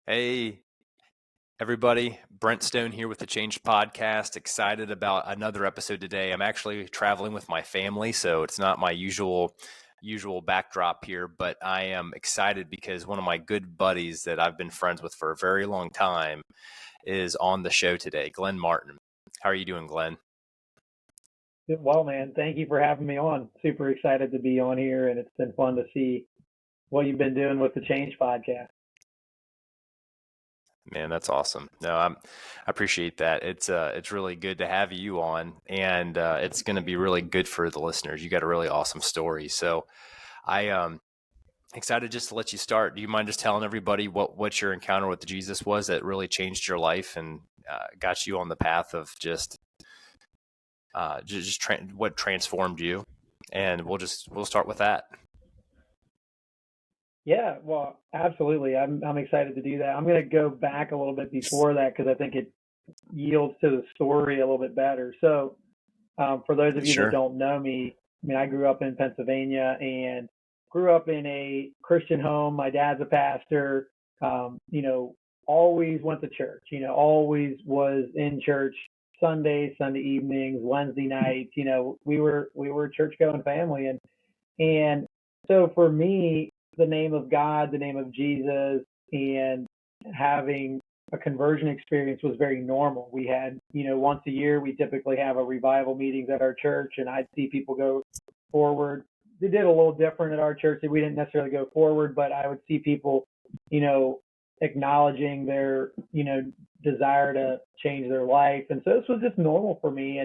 Hey, everybody. Brent Stone here with the Changed Podcast. Excited about another episode today. I'm actually traveling with my family, so it's not my usual backdrop here, but I am excited because one of my good buddies that I've been friends with for a very long time is on the show today, Glen Martin. How are you doing, Glenn? Well, man, thank you for having me on. Super excited to be on here, and it's been fun to see what you've been doing with the Change podcast. Man, that's awesome. No, I appreciate that. It's really good to have you on, and it's going to be really good for the listeners. You got a really awesome story, so I excited just to let you start. Do you mind just telling everybody what your encounter with Jesus was that really changed your life and got you on the path of what transformed you? And we'll start with that. Yeah, well, absolutely. I'm excited to do that. I'm going to go back a little bit before that because I think it yields to the story a little bit better. So, for those of you that Sure. don't know me, I mean, I grew up in Pennsylvania and grew up in a Christian home. My dad's a pastor. Always went to church. Always was in church Sundays, Sunday evenings, Wednesday nights. We were a church going family, and so for me, the name of God, the name of Jesus, and having a conversion experience was very normal. We had, once a year, we typically have a revival meetings at our church, and I'd see people go forward. They did a little different at our church. We didn't necessarily go forward, but I would see people, you know, acknowledging their, desire to change their life. And so this was just normal for me.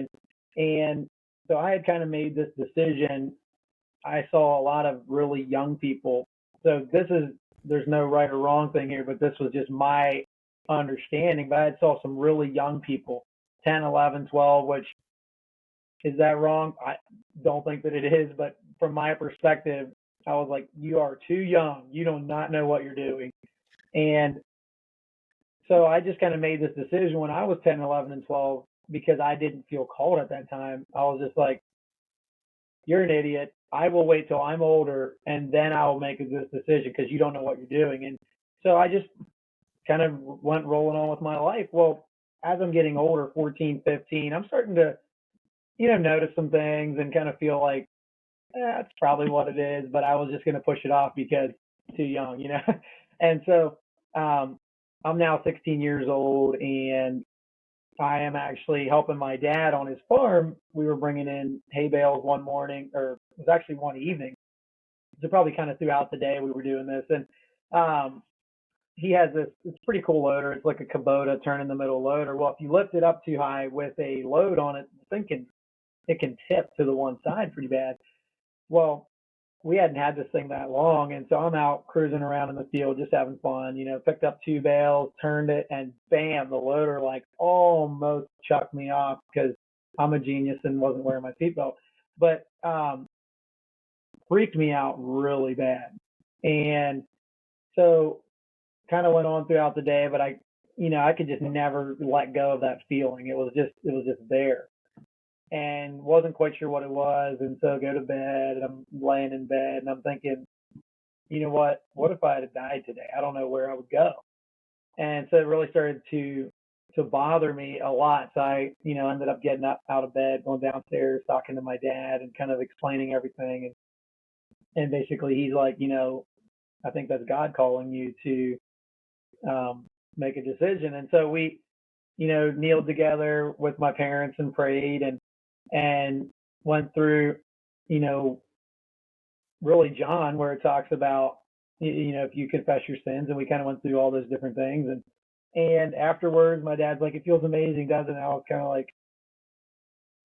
And so I had kind of made this decision. I saw a lot of really young people. So there's no right or wrong thing here, but this was just my understanding. But I saw some really young people, 10, 11, 12, which is that wrong? I don't think that it is. But from my perspective, I was like, you are too young. You do not know what you're doing. And so I just kind of made this decision when I was 10, 11, and 12 because I didn't feel called at that time. I was just like, you're an idiot. I will wait till I'm older and then I'll make this decision because you don't know what you're doing. And so I just kind of went rolling on with my life. Well, as I'm getting older, 14, 15, I'm starting to, notice some things and kind of feel like that's probably what it is, but I was just going to push it off because too young. And so um, I'm now 16 years old and I am actually helping my dad on his farm. We were bringing in hay bales one morning, or it was actually one evening. So probably kind of throughout the day we were doing this, and um, he has this. It's a pretty cool loader. It's like a Kubota turn in the middle loader. Well, if you lift it up too high with a load on it, the thing it can tip to the one side pretty bad. Well, we hadn't had this thing that long, and so I'm out cruising around in the field just having fun. Picked up two bales, turned it, and bam, the loader like almost chucked me off because I'm a genius and wasn't wearing my seatbelt, but freaked me out really bad. And so kind of went on throughout the day, but I could just never let go of that feeling. It was just there and wasn't quite sure what it was. And so go to bed and I'm laying in bed and I'm thinking, you know what? What if I had died today? I don't know where I would go. And so it really started to bother me a lot. So I, ended up getting up out of bed, going downstairs, talking to my dad and kind of explaining everything. And basically he's like, I think that's God calling you to make a decision. And so we, kneeled together with my parents and prayed and went through, you know, really John, where it talks about, if you confess your sins, and we kind of went through all those different things. And afterwards, my dad's like, it feels amazing, doesn't it? I was kind of like,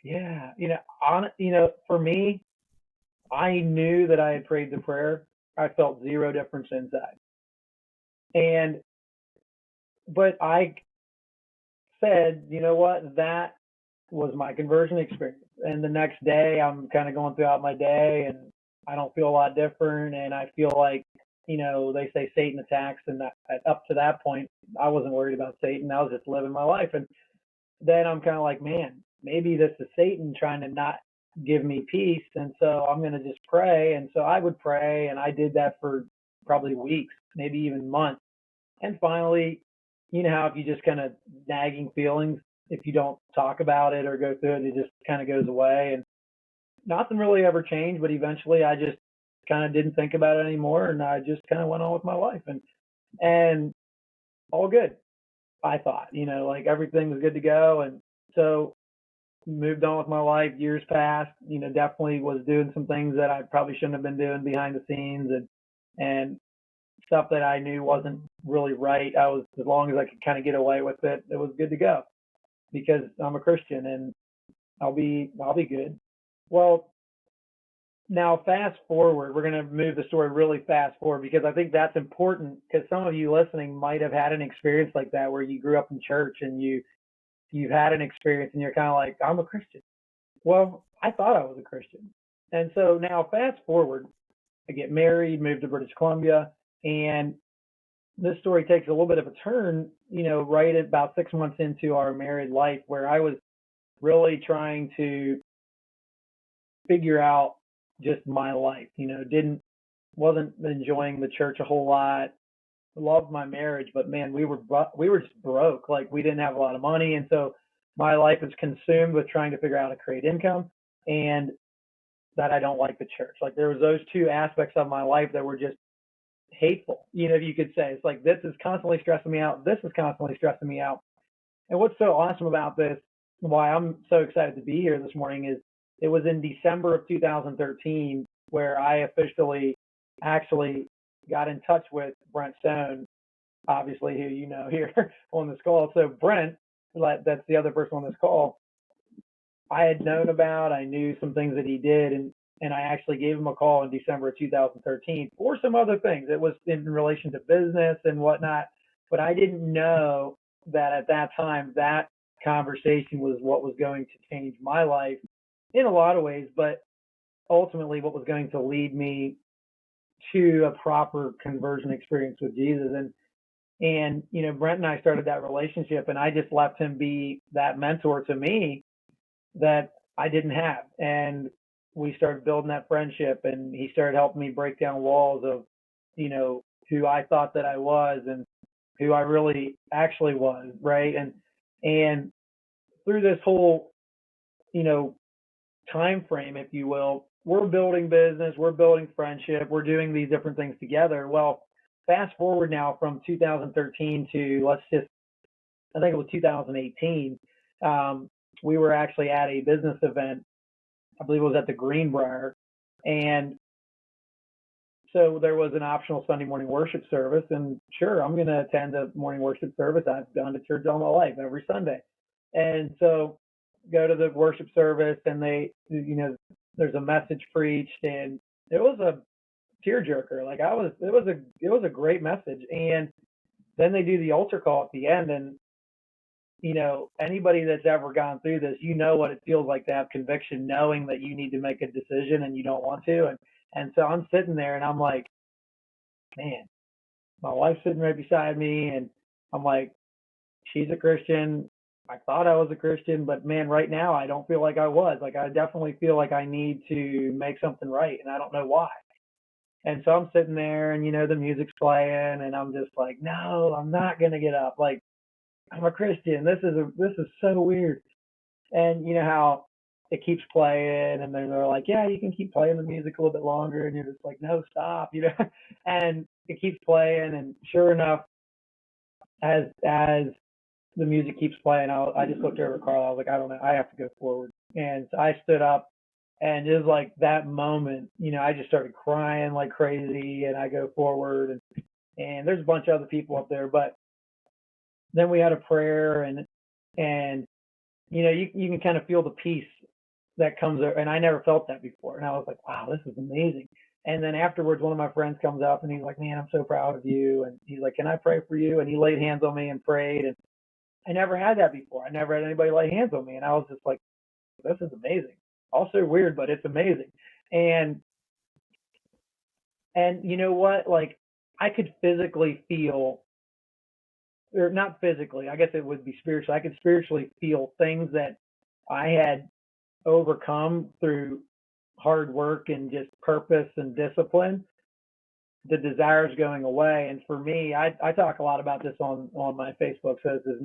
yeah, for me, I knew that I had prayed the prayer. I felt zero difference inside. And, but I said, you know what, that was my conversion experience. And the next day, I'm kind of going throughout my day and I don't feel a lot different. And I feel like, they say Satan attacks. And up to that point, I wasn't worried about Satan. I was just living my life. And then I'm kind of like, man, maybe this is Satan trying to not give me peace. And so I'm going to just pray. And so I would pray. And I did that for probably weeks, maybe even months. And finally, you know how if you just kind of nagging feelings, if you don't talk about it or go through it, it just kind of goes away. And nothing really ever changed, but eventually I just kind of didn't think about it anymore, and I just kind of went on with my life, and all good. I thought, like everything was good to go, and so moved on with my life. Years passed, definitely was doing some things that I probably shouldn't have been doing behind the scenes, and stuff that I knew wasn't really right. I was, as long as I could kind of get away with it, it was good to go because I'm a Christian and I'll be good. Well, now fast forward, we're going to move the story really fast forward because I think that's important because some of you listening might have had an experience like that where you grew up in church and you've had an experience and you're kind of like, I'm a Christian. Well, I thought I was a Christian. And so now fast forward, I get married, moved to British Columbia, and this story takes a little bit of a turn, right at about 6 months into our married life, where I was really trying to figure out just my life. Wasn't enjoying the church a whole lot. Loved my marriage, but man, we were just broke. Like we didn't have a lot of money, and so my life was consumed with trying to figure out how to create income, and that I don't like the church. Like there was those two aspects of my life that were just hateful. If you could say, it's like this is constantly stressing me out. This is constantly stressing me out. And what's so awesome about this, why I'm so excited to be here this morning, is it was in December of 2013 where I officially actually got in touch with Brent Stone, obviously, who you know here on this call. So Brent, that's the other person on this call, I had known about. I knew some things that he did, and I actually gave him a call in December of 2013 for some other things. It was in relation to business and whatnot, but I didn't know that at that time that conversation was what was going to change my life in a lot of ways, but ultimately what was going to lead me to a proper conversion experience with Jesus. And Brent and I started that relationship, and I just left him be that mentor to me that I didn't have. And we started building that friendship, and he started helping me break down walls of, who I thought that I was and who I really actually was, right? And through this whole, time frame, if you will, we're building business, we're building friendship, we're doing these different things together. Well, fast forward now from 2013 to I think it was 2018. We were actually at a business event. I believe it was at the Greenbrier, and so there was an optional Sunday morning worship service. And sure, I'm going to attend a morning worship service. I've gone to church all my life, every Sunday, and so go to the worship service, and there's a message preached, and it was a tearjerker. Like it was a great message. And then they do the altar call at the end, and anybody that's ever gone through this, what it feels like to have conviction, knowing that you need to make a decision and you don't want to. And so I'm sitting there and I'm like, man, my wife's sitting right beside me, and I'm like, she's a Christian. I thought I was a Christian, but man, right now I don't feel like I was. Like I definitely feel like I need to make something right, and I don't know why. And so I'm sitting there, and the music's playing, and I'm just like, no, I'm not gonna get up. Like I'm a Christian. This is so weird. And you know how it keeps playing, and then they're like, yeah, you can keep playing the music a little bit longer, and you're just like, no, stop, And it keeps playing, and sure enough, as the music keeps playing, I just looked over at Carl. I was like, I don't know, I have to go forward. And so I stood up, and it was like that moment, I just started crying like crazy, and I go forward, and there's a bunch of other people up there, but then we had a prayer, and you can kind of feel the peace that comes there, and I never felt that before, and I was like, wow, this is amazing. And then afterwards, one of my friends comes up, and he's like, man, I'm so proud of you, and he's like, can I pray for you? And he laid hands on me and prayed, and I never had that before. I never had anybody lay hands on me, and I was just like, this is amazing. Also weird, but it's amazing. And you know what, like I could physically feel, or not physically, I guess it would be spiritual. I could spiritually feel things that I had overcome through hard work and just purpose and discipline the desires going away. And for me, I talk a lot about this on my Facebook, so this is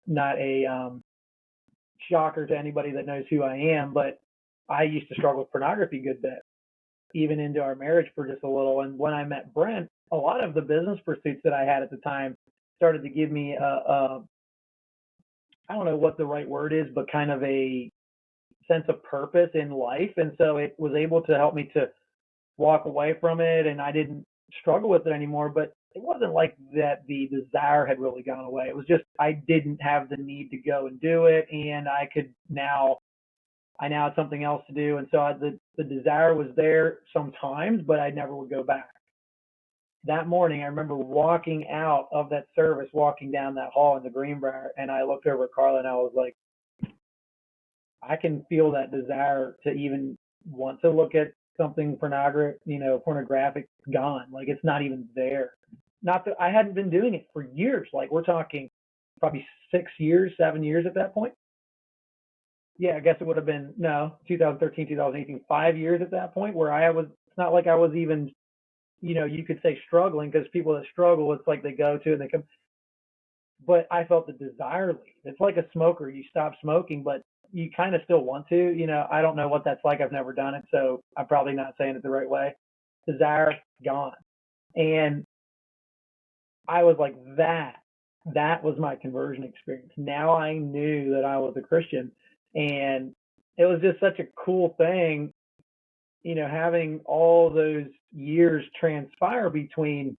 not a shocker to anybody that knows who I am, but I used to struggle with pornography a good bit, even into our marriage for just a little. And when I met Brent, a lot of the business pursuits that I had at the time started to give me I don't know what the right word is, but kind of a sense of purpose in life. And so it was able to help me to walk away from it, and I didn't struggle with it anymore. But it wasn't like that the desire had really gone away. It was just I didn't have the need to go and do it, and I now had something else to do. And so the desire was there sometimes, but I never would go back. That morning, I remember walking out of that service, walking down that hall in the Greenbrier, and I looked over at Carla and I was like, I can feel that desire to even want to look at something pornographic gone. Like it's not even there. Not that I hadn't been doing it for years. Like we're talking probably 6 years, 7 years at that point. Yeah, I guess it would have been 2013, 2018, 5 years at that point where it's not like I was even, you could say struggling, because people that struggle, it's like they go to and they come. But I felt the desire leave. It's like a smoker. You stop smoking, but you kind of still want to. I don't know what that's like. I've never done it, so I'm probably not saying it the right way. Desire gone. And I was like, that was my conversion experience. Now I knew that I was a Christian, and it was just such a cool thing, having all those years transpire between,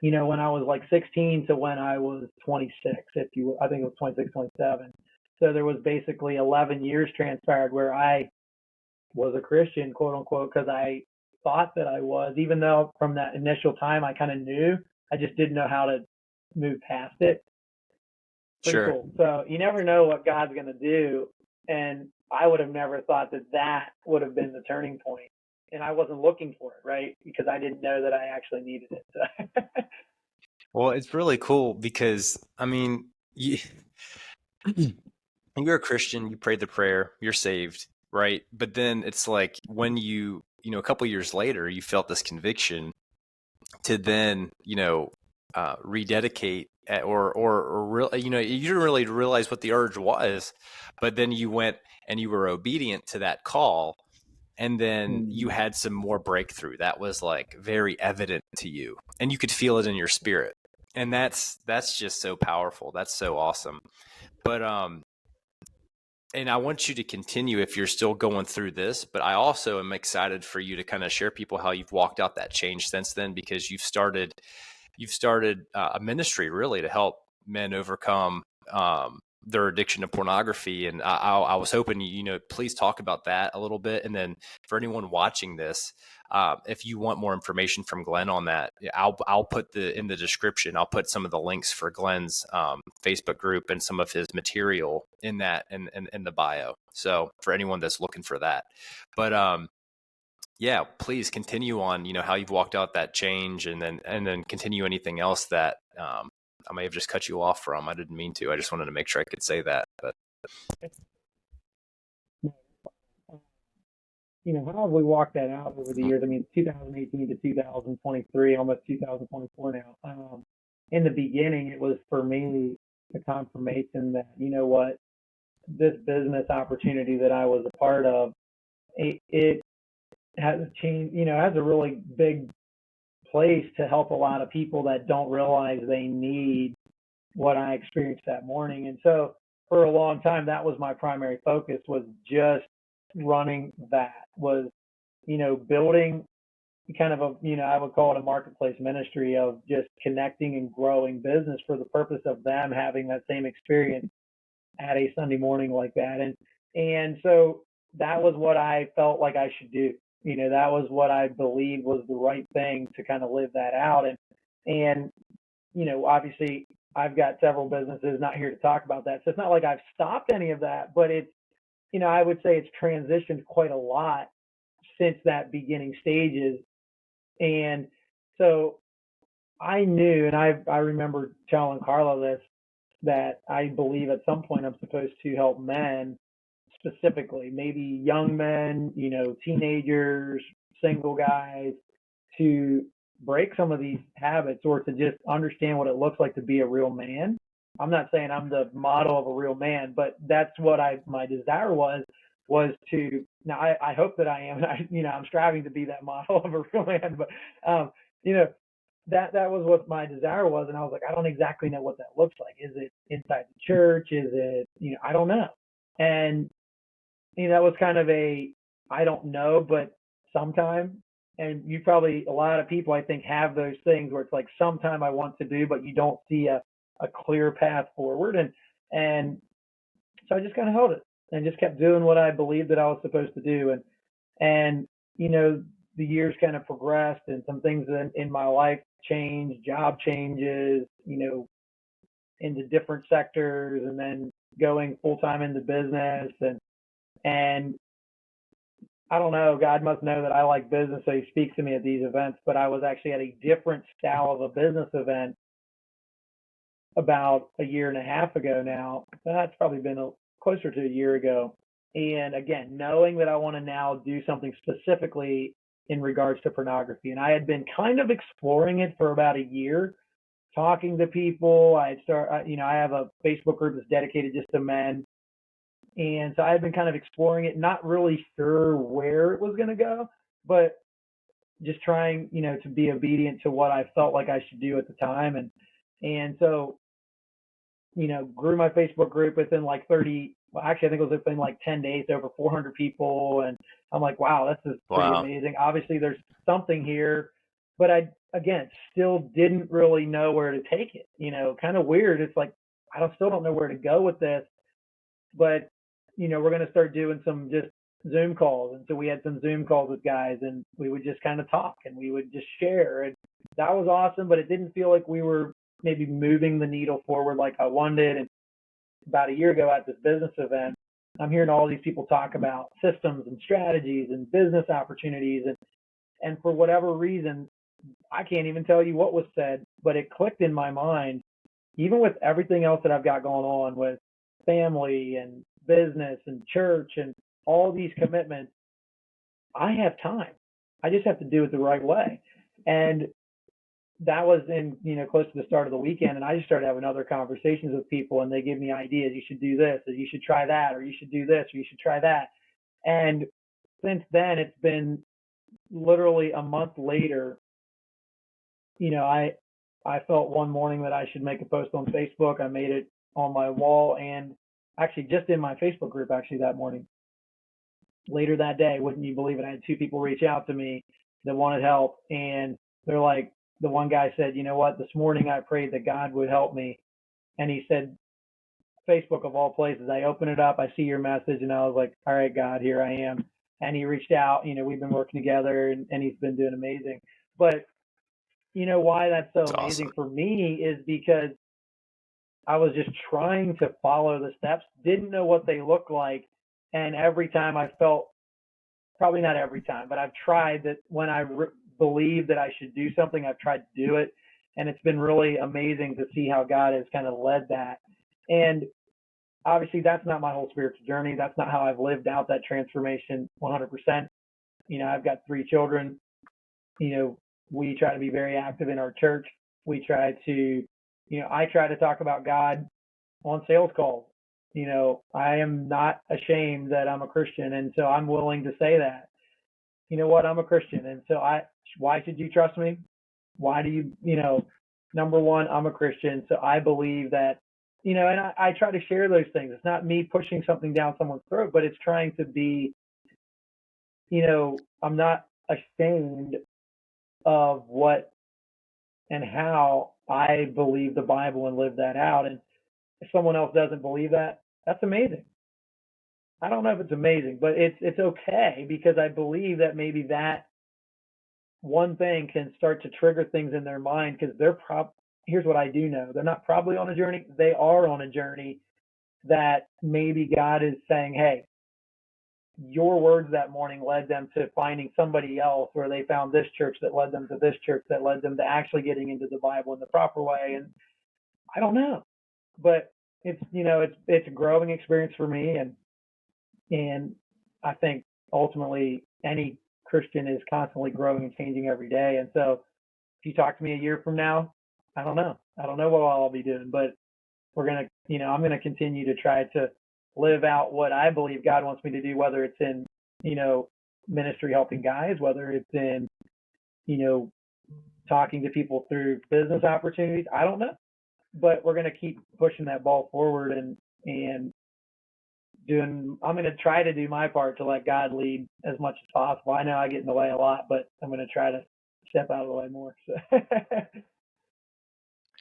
when I was like 16 to when I was 26, I think it was 26, 27. So there was basically 11 years transpired where I was a Christian, quote unquote, because I thought that I was, even though from that initial time I kind of knew, I just didn't know how to move past it. Pretty Sure. cool. So you never know what God's going to do. And I would have never thought that would have been the turning point. And I wasn't looking for it, right? Because I didn't know that I actually needed it. So. Well, it's really cool because, I mean, you're a Christian, you prayed the prayer, you're saved, right? But then it's like when a couple years later, you felt this conviction to then, rededicate or really, you didn't really realize what the urge was, but then you went and you were obedient to that call. And then you had some more breakthrough that was like very evident to you, and you could feel it in your spirit. And that's just so powerful. That's so awesome. But and I want you to continue if you're still going through this, but I also am excited for you to kind of share people how you've walked out that change since then, because you've started a ministry really to help men overcome their addiction to pornography. And I was hoping, please talk about that a little bit. And then for anyone watching this, if you want more information from Glen on that, I'll put in the description, I'll put some of the links for Glen's Facebook group and some of his material in that in the bio. So for anyone that's looking for that, but yeah, please continue on, how you've walked out that change, and then continue anything else that I may have just cut you off from. I didn't mean to. I just wanted to make sure I could say that. But how have we walked that out over the years? I mean, 2018 to 2023, almost 2024 now. In the beginning, it was for me a confirmation that, what, this business opportunity that I was a part of, it has changed, has a really big place to help a lot of people that don't realize they need what I experienced that morning. And so for a long time, that was my primary focus, was just running that, was, building kind of I would call it a marketplace ministry of just connecting and growing business for the purpose of them having that same experience at a Sunday morning like that. And so that was what I felt like I should do. That was what I believed was the right thing to kind of live that out. And obviously I've got several businesses, not here to talk about that. So it's not like I've stopped any of that, but it's, I would say it's transitioned quite a lot since that beginning stages. And so I knew, and I remember telling Carla this, that I believe at some point I'm supposed to help men specifically, maybe young men, teenagers, single guys, to break some of these habits or to just understand what it looks like to be a real man. I'm not saying I'm the model of a real man, but that's what my desire was to. Now I hope that I am. I'm striving to be that model of a real man, but you know, that was what my desire was, and I was like, I don't exactly know what that looks like. Is it inside the church? Is it, I don't know. And that was kind of I don't know, but sometime. And you probably, a lot of people I think have those things where it's like sometime I want to do, but you don't see a clear path forward. And so I just kind of held it and just kept doing what I believed that I was supposed to do. And the years kind of progressed and some things in my life changed, job changes, into different sectors, and then going full time into business. And I don't know, God must know that I like business, so he speaks to me at these events, but I was actually at a different style of a business event about a year and a half ago now. That's probably been closer to a year ago. And again, knowing that I want to now do something specifically in regards to pornography. And I had been kind of exploring it for about a year, talking to people. I have a Facebook group that's dedicated just to men. And so I had been kind of exploring it, not really sure where it was going to go, but just trying, to be obedient to what I felt like I should do at the time. And so, grew my Facebook group within like 30, well, actually, I think it was within like 10 days, over 400 people. And I'm like, wow, this is pretty amazing. Obviously, there's something here, but I, again, still didn't really know where to take it, kind of weird. It's like, still don't know where to go with this, but we're going to start doing some just Zoom calls. And so we had some Zoom calls with guys, and we would just kind of talk and we would just share. And that was awesome, but it didn't feel like we were maybe moving the needle forward like I wanted. And about a year ago at this business event, I'm hearing all these people talk about systems and strategies and business opportunities. And for whatever reason, I can't even tell you what was said, but it clicked in my mind, even with everything else that I've got going on with family and business and church and all these commitments. I have time. I just have to do it the right way. And that was in, close to the start of the weekend. And I just started having other conversations with people, and they give me ideas. You should do this, or you should try that, or you should do this, or you should try that. And since then, it's been literally a month later. I felt one morning that I should make a post on Facebook. I made it on my wall, and actually just in my Facebook group actually that morning. Later that day, wouldn't you believe it, I had two people reach out to me that wanted help, and they're like, the one guy said, you know what, this morning I prayed that God would help me. And he said, Facebook of all places, I open it up, I see your message, and I was like, all right, God, here I am. And he reached out, we've been working together, and he's been doing amazing. But why that's so amazing for me is because I was just trying to follow the steps, didn't know what they look like. And every time I felt, probably not every time, but I've tried that when I believe that I should do something, I've tried to do it. And it's been really amazing to see how God has kind of led that. And obviously that's not my whole spiritual journey. That's not how I've lived out that transformation 100%. I've got 3 children. We try to be very active in our church. We try to, I try to talk about God on sales calls. I am not ashamed that I'm a Christian. And so I'm willing to say that, I'm a Christian. And so why should you trust me? Why do you, number one, I'm a Christian. So I believe that, and I try to share those things. It's not me pushing something down someone's throat, but it's trying to be, I'm not ashamed of what and how I believe the Bible and live that out. And if someone else doesn't believe that, that's amazing. I don't know if it's amazing, but it's okay, because I believe that maybe that one thing can start to trigger things in their mind, because here's what I do know. They're not probably on a journey. They are on a journey that maybe God is saying, hey, your words that morning led them to finding somebody else, or they found this church that led them to this church that led them to actually getting into the Bible in the proper way. And I don't know, but it's a growing experience for me, and I think ultimately any Christian is constantly growing and changing every day. And so if you talk to me a year from now, I don't know. I don't know what I'll be doing, but I'm going to continue to try to live out what I believe God wants me to do, whether it's in, ministry helping guys, whether it's in, talking to people through business opportunities. I don't know, but we're going to keep pushing that ball forward and I'm going to try to do my part to let God lead as much as possible. I know I get in the way a lot, but I'm going to try to step out of the way more. So.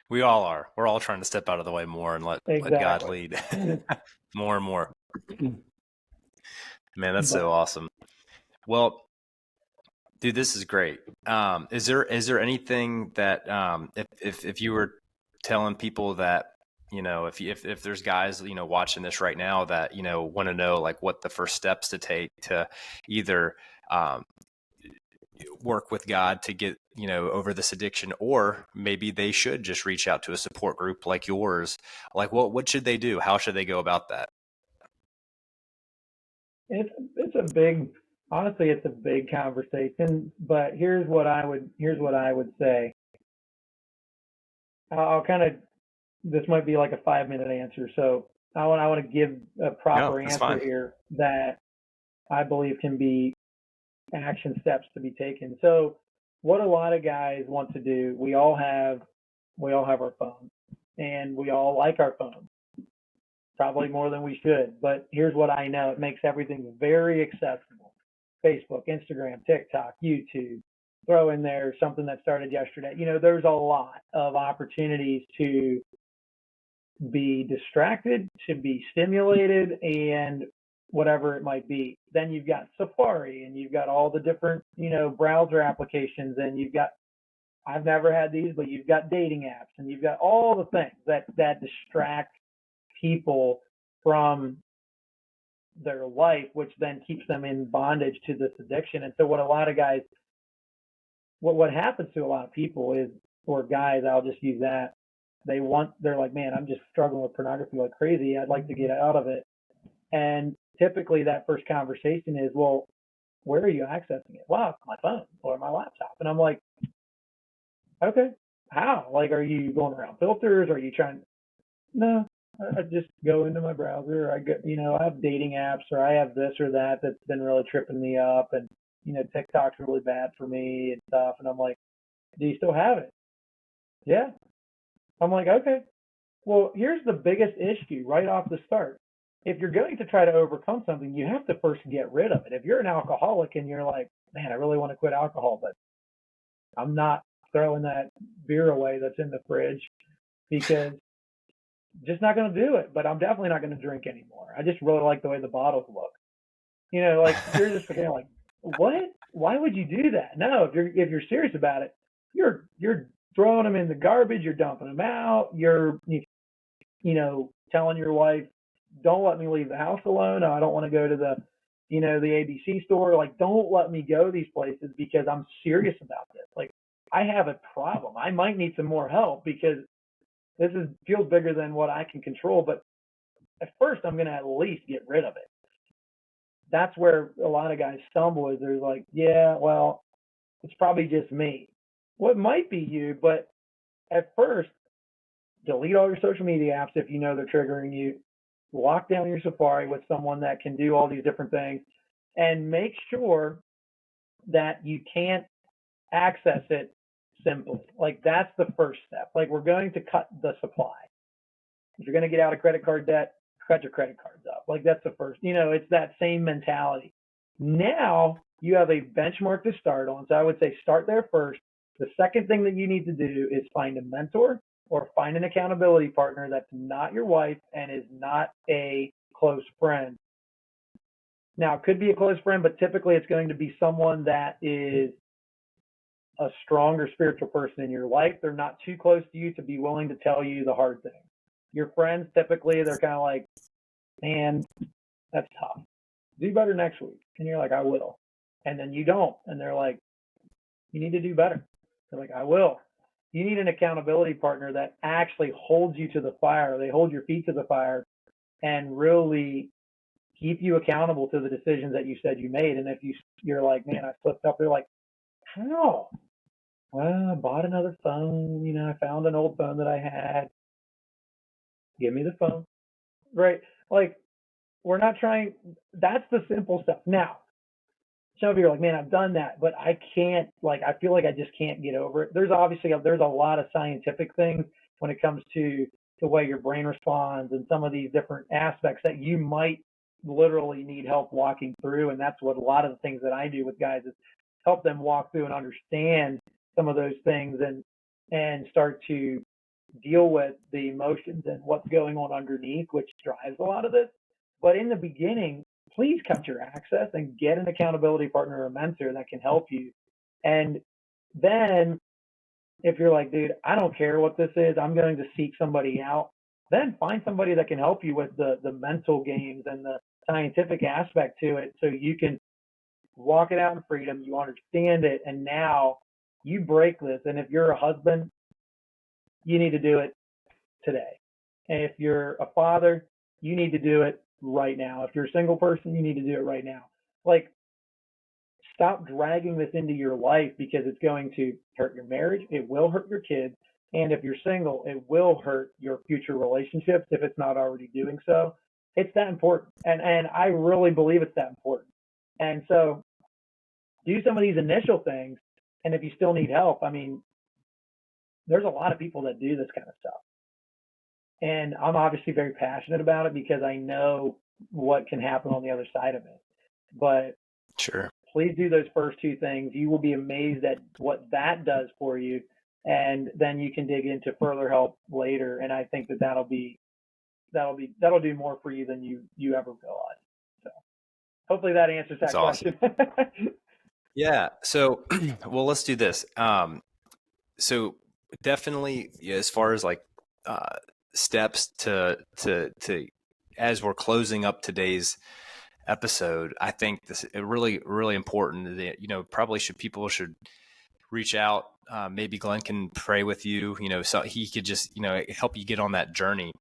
We all are. We're all trying to step out of the way more and let God lead more and more. Man, that's so awesome. Well, dude, this is great. Is there anything that if you were telling people that, if there's guys, watching this right now that, want to know like what the first steps to take to either work with God to get, over this addiction, or maybe they should just reach out to a support group like yours, like what should they do? How should they go about that? Honestly, it's a big conversation, but here's what I would say. This might be like a 5-minute answer. So I want to give a proper answer here that I believe can be action steps to be taken. So what a lot of guys want to do, we all have our phones and we all like our phones, probably more than we should. But here's what I know. It makes everything very accessible. Facebook, Instagram, TikTok, YouTube, throw in there something that started yesterday. There's a lot of opportunities to be distracted, to be stimulated, and whatever it might be. Then you've got Safari, and you've got all the different, browser applications, and I've never had these, but you've got dating apps, and you've got all the things that distract people from their life, which then keeps them in bondage to this addiction. And so what happens to a lot of people is, or guys, I'll just use that, they're like, man, I'm just struggling with pornography like crazy. I'd like to get out of it. And typically that first conversation is, well, where are you accessing it? Well, it's my phone or my laptop. And I'm like, okay, how? Like, are you going around filters? Are you trying? No, I just go into my browser. I have dating apps, or I have this or that that's been really tripping me up. And, TikTok's really bad for me and stuff. And I'm like, do you still have it? Yeah. I'm like, okay. Well, here's the biggest issue right off the start. If you're going to try to overcome something, you have to first get rid of it. If you're an alcoholic and you're like, man, I really want to quit alcohol, but I'm not throwing that beer away that's in the fridge because just not going to do it. But I'm definitely not going to drink anymore. I just really like the way the bottles look. Like you're just kind of like, what? Why would you do that? No, if you're serious about it, you're throwing them in the garbage. You're dumping them out. You're telling your wife, don't let me leave the house alone. I don't want to go to the the ABC store. Like, don't let me go these places because I'm serious about this. Like, I have a problem. I might need some more help because this feels bigger than what I can control. But at first, I'm going to at least get rid of it. That's where a lot of guys stumble, is they're like, yeah, well, it's probably just me. Well, it might be you, but at first, delete all your social media apps if you know they're triggering you. Lock down your Safari with someone that can do all these different things, and make sure that you can't access it simply. Like, that's the first step. Like, we're going to cut the supply. If you're going to get out of credit card debt, cut your credit cards up. Like, that's the first, it's that same mentality. Now you have a benchmark to start on. So I would say start there first. The second thing that you need to do is find a mentor or find an accountability partner that's not your wife and is not a close friend. Now, it could be a close friend, but typically it's going to be someone that is a stronger spiritual person in your life. They're not too close to you to be willing to tell you the hard things. Your friends, typically, they're kind of like, man, that's tough. Do better next week. And you're like, I will. And then you don't. And they're like, you need to do better. They're like, I will. You need an accountability partner that actually holds you to the fire. They hold your feet to the fire and really keep you accountable to the decisions that you said you made. And if you're like, man, I slipped up, they're like, how? Well, I bought another phone. I found an old phone that I had. Give me the phone. Right. Like, we're not trying, that's the simple stuff. Now, some of you are like, man, I've done that, but I can't, like, I feel like I just can't get over it. There's a lot of scientific things when it comes to the way your brain responds and some of these different aspects that you might literally need help walking through. And that's what a lot of the things that I do with guys is help them walk through and understand some of those things and start to deal with the emotions and what's going on underneath, which drives a lot of this. But in the beginning, please cut your access and get an accountability partner or a mentor that can help you. And then if you're like, dude, I don't care what this is, I'm going to seek somebody out, then find somebody that can help you with the mental games and the scientific aspect to it so you can walk it out in freedom, you understand it, and now you break this. And if you're a husband, you need to do it today. And if you're a father, you need to do it right now. If you're a single person, you need to do it right now. Like, stop dragging this into your life because it's going to hurt your marriage. It will hurt your kids. And if you're single, it will hurt your future relationships if it's not already doing so. It's that important. And I really believe it's that important. And so do some of these initial things. And if you still need help, I mean, there's a lot of people that do this kind of stuff. And I'm obviously very passionate about it because I know what can happen on the other side of it. But Sure. please do those first two things. You will be amazed at what that does for you. And then you can dig into further help later. And I think that'll do more for you than you ever realize. So hopefully that answers that That's awesome. question. Yeah. So, well, let's do this. So definitely, yeah, as far as like steps to as we're closing up today's episode, I think this is really, really important that, probably people should reach out. Maybe Glenn can pray with you, so he could just, help you get on that journey.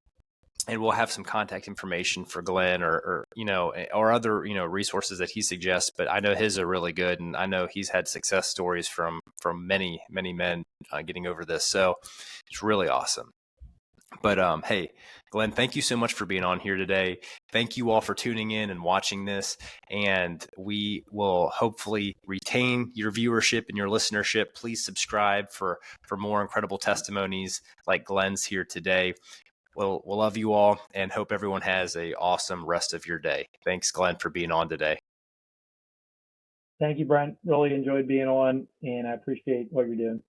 And we'll have some contact information for Glenn or other, resources that he suggests, but I know his are really good. And I know he's had success stories from many, many men getting over this. So it's really awesome. But hey, Glenn, thank you so much for being on here today. Thank you all for tuning in and watching this. And we will hopefully retain your viewership and your listenership. Please subscribe for more incredible testimonies like Glenn's here today. We'll love you all and hope everyone has an awesome rest of your day. Thanks, Glenn, for being on today. Thank you, Brent. Really enjoyed being on, and I appreciate what you're doing.